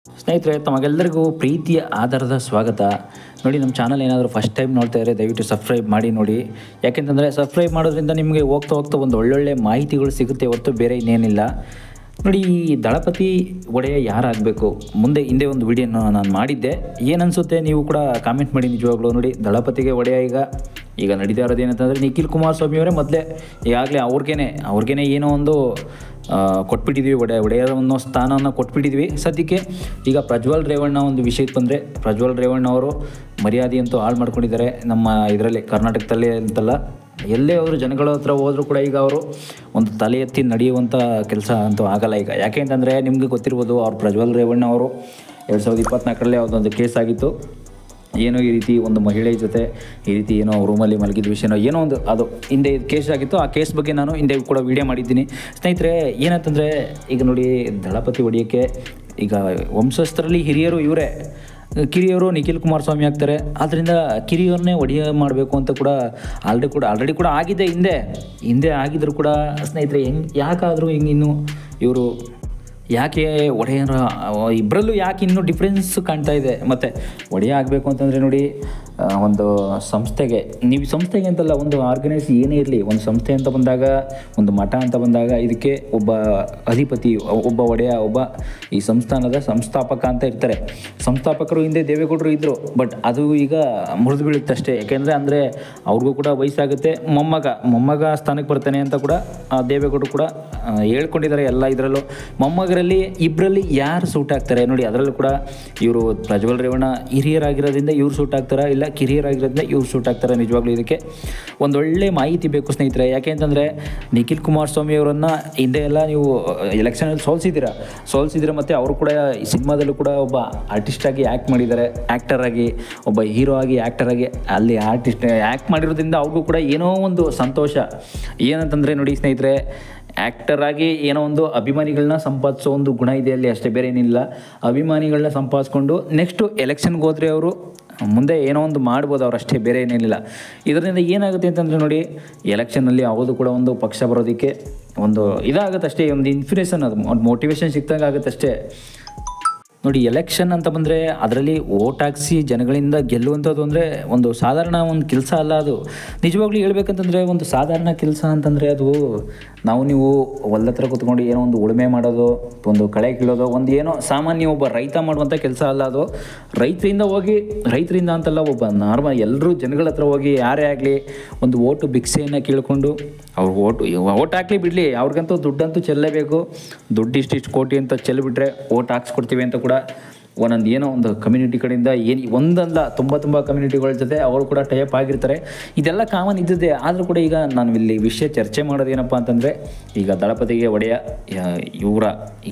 ಸ್ನೇಹಿತರೆ, ತಮಗೆಲ್ಲರಿಗೂ ಪ್ರೀತಿಯ ಆಧಾರದ ಸ್ವಾಗತ. ನೋಡಿ, ನಮ್ಮ ಚಾನಲ್ ಏನಾದರೂ ಫಸ್ಟ್ ಟೈಮ್ ನೋಡ್ತಾ ಇದ್ದರೆ ದಯವಿಟ್ಟು ಸಬ್ಸ್ಕ್ರೈಬ್ ಮಾಡಿ ನೋಡಿ. ಯಾಕೆಂತಂದರೆ ಸಬ್ಸ್ಕ್ರೈಬ್ ಮಾಡೋದ್ರಿಂದ ನಿಮಗೆ ಹೋಗ್ತಾ ಒಂದು ಒಳ್ಳೊಳ್ಳೆ ಮಾಹಿತಿಗಳು ಸಿಗುತ್ತೆ ಹೊರತು ಬೇರೆ ಇನ್ನೇನಿಲ್ಲ. ನೋಡಿ, ಈ ದಳಪತಿ ಒಡೆಯ ಯಾರಾಗಬೇಕು ಮುಂದೆ ಹಿಂದೆ ಒಂದು ವಿಡಿಯೋನ ನಾನು ಮಾಡಿದ್ದೆ. ಏನನ್ಸುತ್ತೆ ನೀವು ಕೂಡ ಕಾಮೆಂಟ್ ಮಾಡಿ. ನಿಜವಾಗ್ಲೂ ನೋಡಿ, ದಳಪತಿಗೆ ಒಡೆಯ ಈಗ ನಡೀತಾ ಇರೋದು ಏನಂತಂದರೆ ನಿಖಿಲ್ ಕುಮಾರಸ್ವಾಮಿ ಅವರೇ ಮೊದಲೇ ಈಗಾಗಲೇ ಅವ್ರಿಗೇನೆ ಏನೋ ಒಂದು ಕೊಟ್ಬಿಟ್ಟಿದ್ವಿ, ಒಡೆಯರ ಅನ್ನೋ ಸ್ಥಾನವನ್ನು ಕೊಟ್ಬಿಟ್ಟಿದ್ವಿ. ಸದ್ಯಕ್ಕೆ ಈಗ ಪ್ರಜ್ವಲ್ ರೇವಣ್ಣ ಒಂದು ವಿಷಯಕ್ಕೆ ಬಂದರೆ, ಪ್ರಜ್ವಲ್ ರೇವಣ್ಣ ಅವರು ಮರ್ಯಾದೆಯಂತೂ ಹಾಳು ಮಾಡ್ಕೊಂಡಿದ್ದಾರೆ ನಮ್ಮ ಇದರಲ್ಲಿ, ಕರ್ನಾಟಕದಲ್ಲಿ ಅಂತಲ್ಲ ಎಲ್ಲೇ ಅವರು ಜನಗಳ ಹತ್ರ ಹೋದರೂ ಕೂಡ ಈಗ ಅವರು ಒಂದು ತಲೆ ಎತ್ತಿ ನಡೆಯುವಂಥ ಕೆಲಸ ಅಂತೂ ಆಗಲ್ಲ ಈಗ. ಯಾಕೆ ಅಂತಂದರೆ ನಿಮಗೆ ಗೊತ್ತಿರ್ಬೋದು, ಅವ್ರು ಪ್ರಜ್ವಲ್ ರೇವಣ್ಣ ಅವರು 2024ರಲ್ಲಿ ಯಾವುದೊಂದು ಕೇಸ್ ಆಗಿತ್ತು. ಏನೋ ಈ ರೀತಿ ಒಂದು ಮಹಿಳೆ ಜೊತೆ ಈ ರೀತಿ ಏನೋ ರೂಮಲ್ಲಿ ಮಲಗಿದ ವಿಷಯನೋ ಏನೋ ಒಂದು ಅದು ಹಿಂದೆ ಕೇಸ್ ಆಗಿತ್ತು. ಆ ಕೇಸ್ ಬಗ್ಗೆ ನಾನು ಹಿಂದೆ ಕೂಡ ವಿಡಿಯೋ ಮಾಡಿದ್ದೀನಿ ಸ್ನೇಹಿತರೆ. ಏನಂತಂದರೆ ಈಗ ನೋಡಿ, ದಳಪತಿ ಹೊಡೆಯೋಕ್ಕೆ ಈಗ ವಂಶಸ್ಥರಲ್ಲಿ ಹಿರಿಯರು ಇವರೇ, ಕಿರಿಯವರು ನಿಖಿಲ್ ಕುಮಾರಸ್ವಾಮಿ ಆಗ್ತಾರೆ. ಆದ್ದರಿಂದ ಕಿರಿಯವ್ರನ್ನೇ ಒಡೆಯ ಮಾಡಬೇಕು ಅಂತ ಕೂಡ ಆಲ್ರೆಡಿ ಕೂಡ ಆಗಿದೆ. ಹಿಂದೆ ಆಗಿದ್ರು ಕೂಡ ಸ್ನೇಹಿತರೆ, ಯಾಕಾದರೂ ಇನ್ನು ಇವರು ಯಾಕೆ ಒಡೆಯರ ಇಬ್ಬರಲ್ಲೂ ಯಾಕೆ ಇನ್ನೂ ಡಿಫ್ರೆನ್ಸ್ ಕಾಣ್ತಾ ಇದೆ. ಮತ್ತು ಒಡೆಯ ಆಗಬೇಕು ಅಂತಂದರೆ ನೋಡಿ, ಒಂದು ಸಂಸ್ಥೆಗೆ ಅಂತಲ್ಲ, ಒಂದು ಆರ್ಗನೈಸ್ ಏನೇ ಇರಲಿ, ಒಂದು ಸಂಸ್ಥೆ ಅಂತ ಬಂದಾಗ, ಒಂದು ಮಠ ಅಂತ ಬಂದಾಗ ಇದಕ್ಕೆ ಒಬ್ಬ ಅಧಿಪತಿ, ಒಬ್ಬ ಒಡೆಯ, ಒಬ್ಬ ಈ ಸಂಸ್ಥಾನದ ಸಂಸ್ಥಾಪಕ ಅಂತ ಇರ್ತಾರೆ. ಸಂಸ್ಥಾಪಕರು ಹಿಂದೆ ದೇವೇಗೌಡರು ಇದ್ದರು, ಬಟ್ ಅದು ಈಗ ಮುರಿದು ಬೀಳುತ್ತಷ್ಟೇ. ಯಾಕೆಂದರೆ ಅವ್ರಿಗೂ ಕೂಡ ವಯಸ್ಸಾಗುತ್ತೆ. ಮೊಮ್ಮಗ ಸ್ಥಾನಕ್ಕೆ ಬರ್ತಾನೆ ಅಂತ ಕೂಡ ದೇವೇಗೌಡರು ಕೂಡ ಹೇಳ್ಕೊಂಡಿದ್ದಾರೆ ಎಲ್ಲ ಇದರಲ್ಲೂ. ಮೊಮ್ಮಗರಲ್ಲಿ ಇಬ್ಬರಲ್ಲಿ ಯಾರು ಸೂಟ್ ಆಗ್ತಾರೆ ನೋಡಿ, ಅದರಲ್ಲೂ ಕೂಡ ಇವರು ಪ್ರಜ್ವಲ್ ರೇವಣ್ಣ ಹಿರಿಯರಾಗಿರೋದ್ರಿಂದ ಇವ್ರು ಸೂಟ್ ಆಗ್ತಾರಾ, ಇಲ್ಲ ಕಿರಿಯರಾಗಿರೋದ್ರಿಂದ ಇವ್ರು ಸೂಟ್ ಆಗ್ತಾರೆ. ನಿಜವಾಗ್ಲೂ ಇದಕ್ಕೆ ಒಂದೊಳ್ಳೆ ಮಾಹಿತಿ ಬೇಕು ಸ್ನೇಹಿತರೆ. ಯಾಕೆ ಅಂತಂದರೆ ನಿಖಿಲ್ ಕುಮಾರಸ್ವಾಮಿ ಅವರನ್ನು ಹಿಂದೆ ಎಲ್ಲ ನೀವು ಎಲೆಕ್ಷನಲ್ಲಿ ಸೋಲ್ಸಿದ್ರೆ ಮತ್ತು ಅವರು ಕೂಡ ಈ ಸಿನಿಮಾದಲ್ಲೂ ಕೂಡ ಒಬ್ಬ ಆರ್ಟಿಸ್ಟಾಗಿ ಆ್ಯಕ್ಟ್ ಮಾಡಿದ್ದಾರೆ, ಆ್ಯಕ್ಟರ್ ಆಗಿ, ಒಬ್ಬ ಹೀರೋ ಆಗಿ, ಆ್ಯಕ್ಟರ್ ಆಗಿ ಅಲ್ಲಿ ಆರ್ಟಿಸ್ಟ್ ಆ್ಯಕ್ಟ್ ಮಾಡಿರೋದ್ರಿಂದ ಅವ್ರಿಗೂ ಕೂಡ ಏನೋ ಒಂದು ಸಂತೋಷ. ಏನಂತಂದರೆ ನೋಡಿ ಸ್ನೇಹಿತರೆ, ಆ್ಯಕ್ಟರ್ ಆಗಿ ಏನೋ ಒಂದು ಅಭಿಮಾನಿಗಳನ್ನ ಸಂಪಾದಿಸೋ ಒಂದು ಗುಣ ಇದೆ ಅಲ್ಲಿ, ಅಷ್ಟೇ, ಬೇರೆ ಏನಿಲ್ಲ. ಅಭಿಮಾನಿಗಳನ್ನ ಸಂಪಾದಿಸ್ಕೊಂಡು ನೆಕ್ಸ್ಟು ಎಲೆಕ್ಷನ್ಗೆ ಹೋದರೆ ಅವರು ಮುಂದೆ ಏನೋ ಒಂದು ಮಾಡ್ಬೋದು ಅವ್ರು, ಅಷ್ಟೇ, ಬೇರೆ ಏನೇನಿಲ್ಲ. ಇದರಿಂದ ಏನಾಗುತ್ತೆ ಅಂತಂದರೆ ನೋಡಿ, ಎಲೆಕ್ಷನ್ನಲ್ಲಿ ಯಾವುದು ಕೂಡ ಒಂದು ಪಕ್ಷ ಬರೋದಕ್ಕೆ ಒಂದು ಇದಾಗುತ್ತೆ ಅಷ್ಟೇ, ಒಂದು ಇನ್ಫ್ಲೂಯೆನ್ಸ್, ಅದು ಒಂದು ಮೋಟಿವೇಶನ್ ಸಿಕ್ತಾಗ ಆಗುತ್ತಷ್ಟೇ. ನೋಡಿ, ಎಲೆಕ್ಷನ್ ಅಂತ ಬಂದರೆ ಅದರಲ್ಲಿ ಓಟ್ ಹಾಕಿಸಿ ಜನಗಳಿಂದ ಗೆಲ್ಲುವಂಥದ್ದು ಅಂದರೆ ಒಂದು ಸಾಧಾರಣ ಒಂದು ಕೆಲಸ ಅಲ್ಲ ಅದು. ನಿಜವಾಗ್ಲೂ ಹೇಳ್ಬೇಕಂತಂದರೆ ಒಂದು ಸಾಧಾರಣ ಕೆಲಸ ಅಂತಂದರೆ ಅದು ನೀವು ಹೊಲದ ಹತ್ರ ಕೂತ್ಕೊಂಡು ಏನೋ ಒಂದು ಉಳುಮೆ ಮಾಡೋದು, ಒಂದು ಕಳೆ ಕೀಳೋದು, ಒಂದು ಏನೋ ಸಾಮಾನ್ಯ ಒಬ್ಬ ರೈತ ಮಾಡುವಂಥ ಕೆಲಸ ಅಲ್ಲ ಅದು. ರೈತರಿಂದ ಅಂತಲ್ಲ, ಒಬ್ಬ ನಾರ್ಮಲ್ ಎಲ್ಲರೂ ಜನಗಳ ಹತ್ರ ಹೋಗಿ ಯಾರೇ ಆಗಲಿ ಒಂದು ಓಟು ಭಿಕ್ಷೆಯನ್ನು ಕೇಳಿಕೊಂಡು ಅವ್ರು ಓಟ್ ಹಾಕಲಿ ಬಿಡಲಿ, ಅವ್ರಿಗಂತೂ ದುಡ್ಡಂತೂ ಚೆಲ್ಲಲೇಬೇಕು. ದುಡ್ಡು ಇಷ್ಟಿಷ್ಟು ಕೋಟಿ ಅಂತ ಚೆಲ್ಲಿಬಿಟ್ರೆ ಓಟ್ ಹಾಕ್ಸ್ಕೊಡ್ತೀವಿ ಅಂತ ಕೂಡ ಒಂದೊಂದು ಏನೋ ಒಂದು ಕಮ್ಯುನಿಟಿ ಕಡೆಯಿಂದ ಒಂದಲ್ಲ ತುಂಬ ಕಮ್ಯುನಿಟಿಗಳ ಜೊತೆ ಅವರು ಕೂಡ ಟೈಪ್ ಆಗಿರ್ತಾರೆ. ಇದೆಲ್ಲ ಕಾಮನ್ ಇದ್ದಿದ್ದೆ. ಆದರೂ ಕೂಡ ಈಗ ನಾನು ಇಲ್ಲಿ ವಿಷಯ ಚರ್ಚೆ ಮಾಡೋದು ಏನಪ್ಪ ಅಂತಂದರೆ, ಈಗ ದಳಪತಿಗೆ ಒಡೆಯ ಇವರ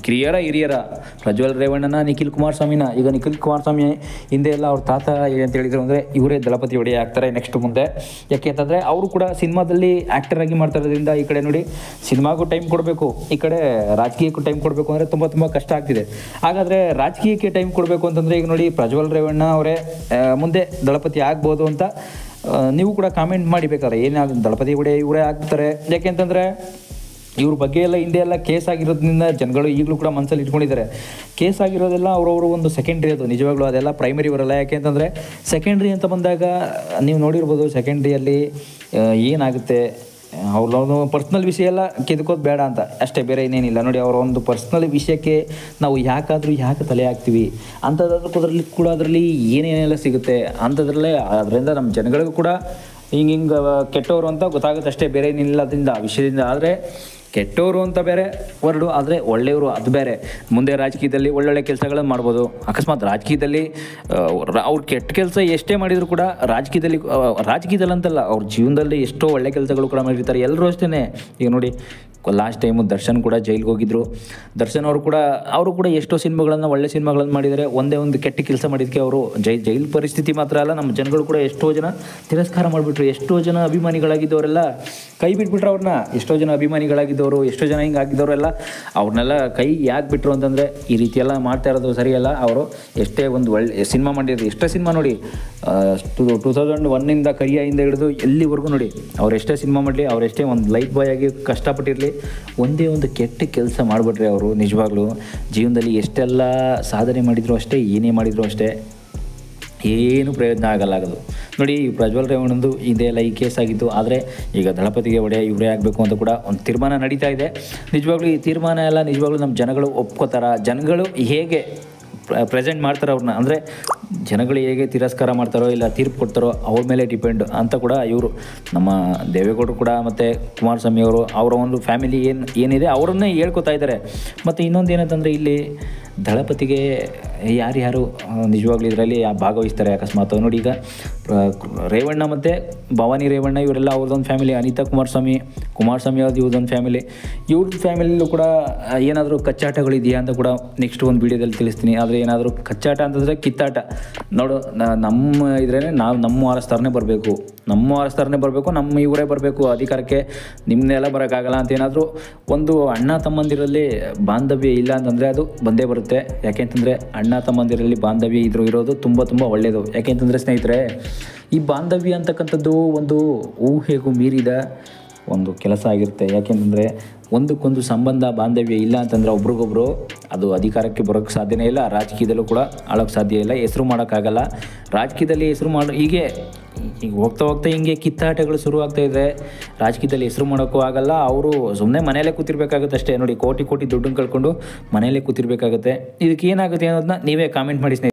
ಹಿರಿಯರ ಪ್ರಜ್ವಲ್ ರೇವಣ್ಣನ, ನಿಖಿಲ್ ಕುಮಾರಸ್ವಾಮಿನ. ಈಗ ನಿಖಿಲ್ ಕುಮಾರಸ್ವಾಮಿ ಹಿಂದೆ ಎಲ್ಲ ಅವ್ರ ತಾತ ಏನಂತ ಹೇಳಿದ್ರು ಅಂದರೆ ಇವರೇ ದಳಪತಿ ಒಡೆಯ ಆಗ್ತಾರೆ ನೆಕ್ಸ್ಟ್ ಮುಂದೆ. ಯಾಕೆ ಅಂತಂದರೆ ಅವರು ಕೂಡ ಸಿನಿಮಾದಲ್ಲಿ ಆ್ಯಕ್ಟರ್ ಆಗಿ ಮಾಡ್ತಾ ಇರೋದ್ರಿಂದ ಈ ಕಡೆ ನೋಡಿ ಸಿನಿಮಾಗೂ ಟೈಮ್ ಕೊಡಬೇಕು, ಈ ಕಡೆ ರಾಜಕೀಯಕ್ಕೂ ಟೈಮ್ ಕೊಡಬೇಕು ಅಂದರೆ ತುಂಬ ಕಷ್ಟ ಆಗ್ತಿದೆ. ಹಾಗಾದರೆ ರಾಜಕೀಯಕ್ಕೆ ಟೈಮ್ ಕೊಡಬೇಕು ಅಂತಂದರೆ ಈಗ ನೋಡಿ, ಪ್ರಜ್ವಲ್ ರೇವಣ್ಣ ಅವರೇ ಮುಂದೆ ದಳಪತಿ ಆಗ್ಬೋದು ಅಂತ ನೀವು ಕೂಡ ಕಾಮೆಂಟ್ ಮಾಡಿ. ಬೇಕಾದ್ರೆ ದಳಪತಿ ಒಡೆಯ ಇವರೇ ಆಗ್ತಾರೆ. ಯಾಕೆಂತಂದರೆ ಇವ್ರ ಬಗ್ಗೆ ಎಲ್ಲ ಹಿಂದೆ ಎಲ್ಲ ಕೇಸ್ ಆಗಿರೋದ್ರಿಂದ ಜನಗಳು ಈಗಲೂ ಕೂಡ ಮನಸ್ಸಲ್ಲಿ ಇಟ್ಕೊಂಡಿದ್ದಾರೆ. ಕೇಸ್ ಆಗಿರೋದೆಲ್ಲ ಅವರವರು ಒಂದು ಸೆಕೆಂಡ್ರಿ, ಅದು ನಿಜವಾಗ್ಲೂ ಅದೆಲ್ಲ ಪ್ರೈಮರಿ ಬರಲ್ಲ. ಯಾಕೆಂತಂದರೆ ಸೆಕೆಂಡ್ರಿ ಅಂತ ಬಂದಾಗ ನೀವು ನೋಡಿರ್ಬೋದು, ಸೆಕೆಂಡ್ರಿಯಲ್ಲಿ ಏನಾಗುತ್ತೆ, ಅವ್ರದ್ದು ಪರ್ಸ್ನಲ್ ವಿಷಯ ಎಲ್ಲ ಕೆದ್ಕೋದು ಬೇಡ ಅಂತ ಅಷ್ಟೇ, ಬೇರೆ ಇನ್ನೇನಿಲ್ಲ. ನೋಡಿ, ಅವರ ಒಂದು ಪರ್ಸ್ನಲ್ ವಿಷಯಕ್ಕೆ ನಾವು ಯಾಕೆ ತಲೆ ಹಾಕ್ತೀವಿ ಅಂಥದ್ರಲ್ಲಿ ಕೂಡ ಅದರಲ್ಲಿ ಏನೇನೆಲ್ಲ ಸಿಗುತ್ತೆ ಅಂಥದ್ರಲ್ಲೇ. ಅದರಿಂದ ನಮ್ಮ ಜನಗಳಿಗೂ ಕೂಡ ಹಿಂಗೆ ಕೆಟ್ಟವರು ಅಂತ ಗೊತ್ತಾಗುತ್ತೆ ಅಷ್ಟೇ, ಬೇರೆ ಏನಿಲ್ಲ ಅದರಿಂದ ವಿಷಯದಿಂದ. ಆದರೆ ಕೆಟ್ಟವರು ಅಂತ ಬೇರೆ ವರ್ಡು, ಆದರೆ ಒಳ್ಳೆಯವರು ಅದು ಬೇರೆ. ಮುಂದೆ ರಾಜಕೀಯದಲ್ಲಿ ಒಳ್ಳೊಳ್ಳೆ ಕೆಲಸಗಳನ್ನು ಮಾಡ್ಬೋದು. ಅಕಸ್ಮಾತ್ ರಾಜಕೀಯದಲ್ಲಿ ಅವ್ರು ಕೆಟ್ಟ ಕೆಲಸ ಎಷ್ಟೇ ಮಾಡಿದರೂ ಕೂಡ ರಾಜಕೀಯದಲ್ಲಿ ಅಂತಲ್ಲ, ಅವ್ರ ಜೀವನದಲ್ಲಿ ಎಷ್ಟೋ ಒಳ್ಳೆ ಕೆಲಸಗಳು ಕೂಡ ಮಾಡಿರ್ತಾರೆ ಎಲ್ಲರೂ ಅಷ್ಟೇ. ಈಗ ನೋಡಿ, ಲಾಸ್ಟ್ ಟೈಮು ದರ್ಶನ್ ಕೂಡ ಜೈಲಿಗೆ ಹೋಗಿದ್ದರು. ದರ್ಶನ್ ಅವರು ಕೂಡ ಎಷ್ಟೋ ಒಳ್ಳೆ ಸಿನಿಮಾಗಳನ್ನು ಮಾಡಿದ್ದಾರೆ. ಒಂದೇ ಒಂದು ಕೆಟ್ಟ ಕೆಲಸ ಮಾಡಿದ್ದಕ್ಕೆ ಅವರು ಜೈಲು ಪರಿಸ್ಥಿತಿ ಮಾತ್ರ ಅಲ್ಲ, ನಮ್ಮ ಜನಗಳು ಕೂಡ ಎಷ್ಟೋ ಜನ ತಿರಸ್ಕಾರ ಮಾಡಿಬಿಟ್ರು. ಎಷ್ಟೋ ಜನ ಅಭಿಮಾನಿಗಳಾಗಿದ್ದವರೆಲ್ಲ ಕೈ ಬಿಟ್ಬಿಟ್ರು ಅವ್ರನ್ನ. ಎಷ್ಟೋ ಜನ ಅಭಿಮಾನಿಗಳಾಗಿದ್ದು ಆಗಿದ್ದವರು, ಎಷ್ಟೋ ಜನ ಹಿಂಗೆ ಆಗಿದ್ದವರು ಎಲ್ಲ ಅವ್ರನ್ನೆಲ್ಲ ಕೈ ಯಾಕೆ ಬಿಟ್ಟರು ಅಂತಂದರೆ ಈ ರೀತಿಯೆಲ್ಲ ಮಾಡ್ತಾ ಇರೋದು ಸರಿಯಲ್ಲ. ಅವರು ಎಷ್ಟೇ ಒಂದು ಒಳ್ಳೆ ಸಿನಿಮಾ ಮಾಡಿರೋದು, ಎಷ್ಟೇ ಸಿನಿಮಾ ನೋಡಿ 2001 ಕರಿಯಿಂದ ಹಿಡಿದು ಎಲ್ಲಿವರೆಗೂ ನೋಡಿ, ಅವ್ರು ಎಷ್ಟೇ ಸಿನಿಮಾ ಮಾಡಲಿ, ಅವರೆಷ್ಟೇ ಒಂದು ಲೈಟ್ ಬಾಯ್ ಆಗಿ ಕಷ್ಟಪಟ್ಟಿರಲಿ, ಒಂದೇ ಒಂದು ಕೆಟ್ಟ ಕೆಲಸ ಮಾಡಿಬಿಟ್ರೆ ಅವರು ನಿಜವಾಗ್ಲೂ ಜೀವನದಲ್ಲಿ ಎಷ್ಟೆಲ್ಲ ಸಾಧನೆ ಮಾಡಿದ್ರು ಅಷ್ಟೇ, ಏನೇ ಮಾಡಿದ್ರು ಅಷ್ಟೇ, ಏನು ಪ್ರಯೋಜನ ಆಗಲಾಗದು. ನೋಡಿ, ಪ್ರಜ್ವಲ್ ರೇವಣ್ಣಂದು ಇದೆಲ್ಲ ಈ ಕೇಸ್ ಆಗಿತ್ತು. ಆದರೆ ಈಗ ದಳಪತಿಗೆ ಒಡೆಯ ಇವರೇ ಆಗಬೇಕು ಅಂತ ಕೂಡ ಒಂದು ತೀರ್ಮಾನ ನಡೀತಾ ಇದೆ. ನಿಜವಾಗ್ಲೂ ಈ ತೀರ್ಮಾನ ಎಲ್ಲ ನಿಜವಾಗ್ಲೂ ನಮ್ಮ ಜನಗಳು ಒಪ್ಕೋತಾರ, ಜನಗಳು ಹೇಗೆ ಪ್ರೆಸೆಂಟ್ ಮಾಡ್ತಾರೋ ಅವ್ರನ್ನ, ಅಂದರೆ ಜನಗಳು ಹೇಗೆ ತಿರಸ್ಕಾರ ಮಾಡ್ತಾರೋ ಇಲ್ಲ ತೀರ್ಪು ಕೊಡ್ತಾರೋ ಅವ್ರ ಮೇಲೆ ಡಿಪೆಂಡ್ ಅಂತ ಕೂಡ ಇವರು ನಮ್ಮ ದೇವೇಗೌಡರು ಕೂಡ ಮತ್ತು ಕುಮಾರಸ್ವಾಮಿ ಅವರು ಅವರ ಒಂದು ಫ್ಯಾಮಿಲಿ ಏನಿದೆ ಅವರನ್ನೇ ಹೇಳ್ಕೊತಾ ಇದ್ದಾರೆ. ಮತ್ತು ಇನ್ನೊಂದು ಏನಂತಂದರೆ ಇಲ್ಲಿ ದಳಪತಿಗೆ ಯಾರ್ಯಾರು ನಿಜವಾಗ್ಲೂ ಇದರಲ್ಲಿ ಭಾಗವಹಿಸ್ತಾರೆ ಅಕಸ್ಮಾತ್ ನೋಡಿ, ಈಗ ರೇವಣ್ಣ ಮತ್ತು ಭವಾನಿ ರೇವಣ್ಣ ಇವರೆಲ್ಲ ಅವ್ರದ್ದೊಂದು ಫ್ಯಾಮಿಲಿ, ಅನಿತಾ ಕುಮಾರಸ್ವಾಮಿ ಅವ್ರದ್ದು ಇವ್ರದ್ದೊಂದು ಫ್ಯಾಮಿಲಿ. ಇವ್ರದ್ದು ಫ್ಯಾಮಿಲಿಯಲ್ಲೂ ಕೂಡ ಏನಾದರೂ ಕಚ್ಚಾಟಗಳಿದೆಯಾ ಅಂತ ಕೂಡ ನೆಕ್ಸ್ಟ್ ಒಂದು ವೀಡಿಯೋದಲ್ಲಿ ತಿಳಿಸ್ತೀನಿ. ಆದರೆ ಏನಾದರೂ ಕಚ್ಚಾಟ ಅಂತಂದರೆ ಕಿತ್ತಾಟ ನೋಡು, ನಮ್ಮ ಇದ್ರೇ ನಮ್ಮ ವಾರಸ್ದಾರನೇ ಬರಬೇಕು, ನಮ್ಮ ಇವರೇ ಬರಬೇಕು ಅಧಿಕಾರಕ್ಕೆ, ನಿಮ್ಮನ್ನೆಲ್ಲ ಬರೋಕ್ಕಾಗಲ್ಲ ಅಂತ ಏನಾದರೂ ಒಂದು ಅಣ್ಣ ತಮ್ಮಂದಿರಲ್ಲಿ ಬಾಂಧವ್ಯ ಇಲ್ಲ ಅಂತಂದರೆ ಅದು ಬಂದೇ ಬರುತ್ತೆ. ಯಾಕೆಂತಂದರೆ ಅಣ್ಣ ತಮ್ಮಂದಿರಲ್ಲಿ ಬಾಂಧವ್ಯ ಇರೋದು ತುಂಬ ತುಂಬ ಒಳ್ಳೆಯದು. ಯಾಕೆಂತಂದರೆ ಸ್ನೇಹಿತರೆ, ಈ ಬಾಂಧವ್ಯ ಅಂತಕ್ಕಂಥದ್ದು ಒಂದು ಊಹೆಗೂ ಮೀರಿದ ಒಂದು ಕೆಲಸ ಆಗಿರುತ್ತೆ. ಯಾಕೆಂತಂದರೆ ಒಂದಕ್ಕೊಂದು ಸಂಬಂಧ ಬಾಂಧವ್ಯ ಇಲ್ಲ ಅಂತಂದರೆ ಒಬ್ರಿಗೊಬ್ರು ಅದು ಅಧಿಕಾರಕ್ಕೆ ಬರೋಕ್ಕೆ ಸಾಧ್ಯನೇ ಇಲ್ಲ, ರಾಜಕೀಯದಲ್ಲೂ ಕೂಡ ಆಳೋಕ್ಕೆ ಸಾಧ್ಯ ಇಲ್ಲ, ಹೆಸರು ಮಾಡೋಕ್ಕಾಗಲ್ಲ. ರಾಜಕೀಯದಲ್ಲಿ ಹೆಸರು ಈಗ ಹೋಗ್ತಾ ಹಿಂಗೆ ಕಿತ್ತಾಟಗಳು ಶುರುವಾಗ್ತಾ ಇದೆ. ರಾಜಕೀಯದಲ್ಲಿ ಹೆಸರು ಮಾಡೋಕ್ಕೂ ಆಗಲ್ಲ, ಅವರು ಸುಮ್ಮನೆ ಮನೆಯಲ್ಲೇ ಕೂತಿರ್ಬೇಕಾಗುತ್ತೆ ಅಷ್ಟೇ. ನೋಡಿ, ಕೋಟಿ ದುಡ್ಡನ್ನು ಕಳ್ಕೊಂಡು ಮನೆಯಲ್ಲೇ ಕೂತಿರ್ಬೇಕಾಗುತ್ತೆ. ಇದಕ್ಕೆ ಏನಾಗುತ್ತೆ ಅನ್ನೋದನ್ನ ನೀವೇ ಕಾಮೆಂಟ್ ಮಾಡಿ ಸ್ನೇಹಿತರೆ.